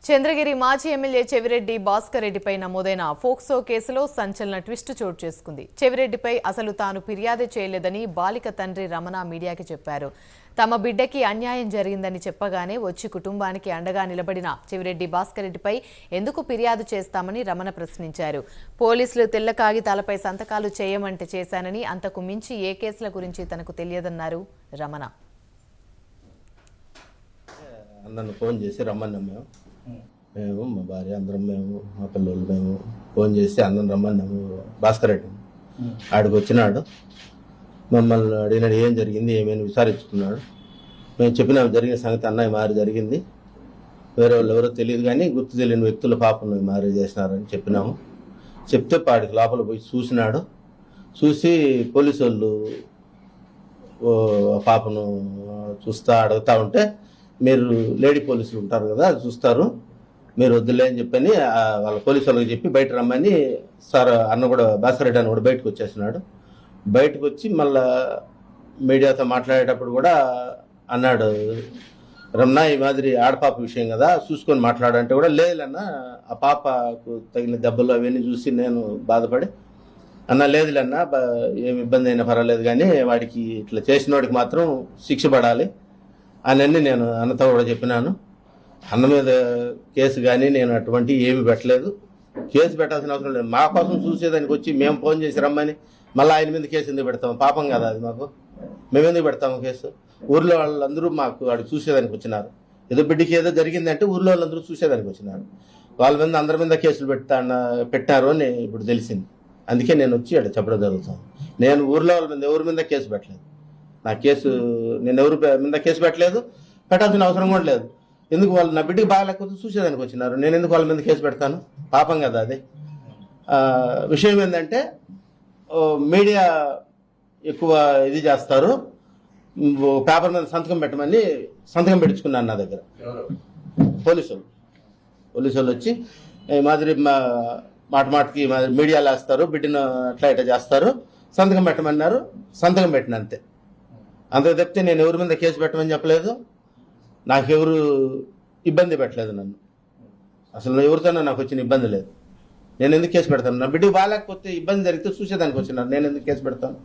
చంద్రగిరి మాజీ ఎమ్మెల్యే చెవిరెడ్డి భాస్కర్ రెడ్డిపై నమోదైన ఫోక్సో కేసులో సంచలన ట్విస్ట్ చోటు చేసుకుంది. చెవిరెడ్డిపై అసలు తాను ఫిర్యాదు చేయలేదని బాలిక తండ్రి రమణ మీడియాకి చెప్పారు. తమ బిడ్డకి అన్యాయం జరిగిందని చెప్పగానే వచ్చి కుటుంబానికి అండగా నిలబడిన చెవిరెడ్డి భాస్కర్ రెడ్డిపై ఎందుకు ఫిర్యాదు చేస్తామని రమణ ప్రశ్నించారు. పోలీసులు తెల్ల కాగితాలపై సంతకాలు చేయమంటే చేశానని, అంతకు మించి ఏ కేసుల గురించి తనకు తెలియదన్నారు రమణ. అందరిని ఫోన్ చేసి రమ్మన్నాము. మేము మా భార్య అందరం, మేము మా పిల్లలు, మేము ఫోన్ చేసి అందరం రమ్మన్నాము. భాస్కర్ రెడ్డి ఆడికి వచ్చినాడు. మమ్మల్ని అడిగినాడు ఏం జరిగింది, ఏమైనా విచారించుకున్నాడు. మేము చెప్పినాము జరిగిన సంగతి, అన్నయ్య మారి జరిగింది, వేరే వాళ్ళు ఎవరో తెలియదు కానీ గుర్తు తెలియని వ్యక్తుల పాపను మారి చేసినారని చెప్పినాము. చెప్తే పాడికి లోపల పోయి చూసినాడు. చూసి పోలీసు వాళ్ళు పాపను అడుగుతూ ఉంటే, మీరు లేడీ పోలీసులు ఉంటారు కదా, అది చూస్తారు, మీరు వద్దులే అని చెప్పని వాళ్ళ పోలీసు వాళ్ళకి చెప్పి బయట రమ్మని సార్ అన్న కూడా, భాస్కర్ రెడ్డి అన్న కూడా బయటకు వచ్చేసినాడు. బయటకు వచ్చి మళ్ళా మీడియాతో మాట్లాడేటప్పుడు కూడా అన్నాడు, రమణ ఈ మాదిరి ఆడపాప విషయం కదా చూసుకొని మాట్లాడంటే కూడా లేదులన్న, ఆ పాపకు తగిన దెబ్బలు అవన్నీ చూసి నేను బాధపడి అన్న లేదులన్న ఏమి ఇబ్బంది అయినా పర్వాలేదు కానీ వాడికి ఇట్లా చేసిన వాడికి మాత్రం శిక్ష పడాలి అని నేను అన్నతో కూడా చెప్పినాను. అన్న మీద కేసు కానీ నేను అటువంటి ఏమి పెట్టలేదు, కేసు పెట్టాల్సిన అవసరం లేదు. మా కోసం చూసేదానికి వచ్చి మేము ఫోన్ చేసి రమ్మని మళ్ళీ ఆయన మీద కేసు ఎందుకు పెడతాము? పాపం కదా అది మాకు, మేము ఎందుకు పెడతాము కేసు? ఊర్లో వాళ్ళందరూ మాకు వాడికి చూసేదానికి వచ్చినారు. ఏదో బిడ్డకి ఏదో జరిగిందంటే ఊర్లో వాళ్ళందరూ చూసేదానికి వచ్చినారు. వాళ్ళ మీద అందరి మీద కేసులు పెట్టారు అని ఇప్పుడు తెలిసింది. అందుకే నేను వచ్చి అక్కడ చెప్పడం జరుగుతాను. నేను ఊర్లో వాళ్ళ మీద ఎవరి మీద కేసు పెట్టలేదు. నా కేసు నేను ఎవరి మీద కేసు పెట్టలేదు, పెట్టాల్సిన అవసరం కూడా లేదు. ఎందుకు వాళ్ళు నా బిడ్డకి బాగాలేకపోతే చూసేదానికి వచ్చినారు, నేను ఎందుకు వాళ్ళ మీద కేసు పెడతాను? పాపం కదా అది. విషయం ఏంటంటే మీడియా ఎక్కువ ఇది చేస్తారు. పేపర్ మీద సంతకం పెట్టమని సంతకం పెట్టించుకున్నాను నా దగ్గర. పోలీసు వాళ్ళు వచ్చి మాదిరి మాటకి మీడియాలో వేస్తారు, బిడ్డను అట్లా ఇట్లా చేస్తారు, సంతకం పెట్టమన్నారు. సంతకం పెట్టిన అంతే. అంతకు తప్పితే నేను ఎవరి మీద కేసు పెట్టమని చెప్పలేదు, నాకెవరు ఇబ్బంది పెట్టలేదు. నన్ను అసలు ఎవరితోనో నాకు వచ్చిన ఇబ్బంది లేదు. నేను ఎందుకు కేసు పెడతాను? నా బిడ్డకు బాగాలేకపోతే ఇబ్బంది జరిగితే చూసేదానికి వచ్చినాను, నేను ఎందుకు కేసు పెడతాను?